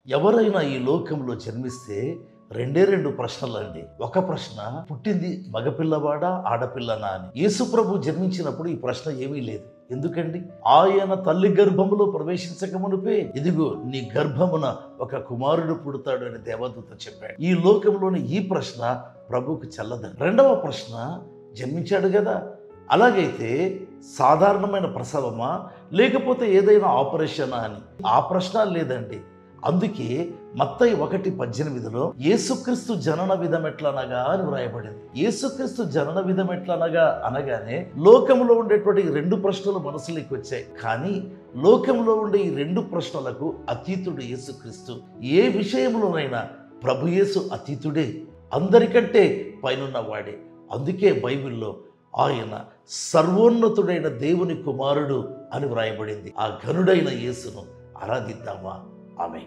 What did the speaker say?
ఎవరైనా ఈ లోకంలో జన్మిస్తే రెండు ప్రశ్నలండి. ఒక ప్రశ్న, పుట్టింది మగపిల్లవాడా ఆడపిల్లనా అని. యేసుప్రభు జన్మించినప్పుడు ఈ ప్రశ్న ఏమీ లేదు. ఎందుకండి? ఆయన తల్లి గర్భములో ప్రవేశించక మునిపే ఇదిగో నీ గర్భమున ఒక కుమారుడు పుడతాడు అని దేవదూత చెప్పాడు. ఈ లోకంలోని ఈ ప్రశ్న ప్రభువుకు చెల్లదండి. రెండవ ప్రశ్న, జన్మించాడు కదా, అలాగైతే సాధారణమైన ప్రసవమా లేకపోతే ఏదైనా ఆపరేషనా అని ఆ ప్రశ్న లేదండి. అందుకే మత్తయి 1:18 యేసుక్రీస్తు జనన విధం ఎట్లనగా అని వ్రాయబడింది. యేసుక్రీస్తు జనన విధం ఎట్లనగా అనగానే లోకంలో ఉండేటువంటి 2 ప్రశ్నలు మనసులోకి వచ్చాయి. కానీ లోకంలో ఉండే ఈ 2 ప్రశ్నలకు అతీతుడు యేసుక్రీస్తు. ఏ విషయంలోనైనా ప్రభు యేసు అతీతుడే, అందరికంటే పైనున్న వాడే. అందుకే బైబిల్లో ఆయన సర్వోన్నతుడైన దేవుని కుమారుడు అని వ్రాయబడింది. ఆ ఘనుడైన యేసును ఆరాధిద్దామా? ఆమేన్.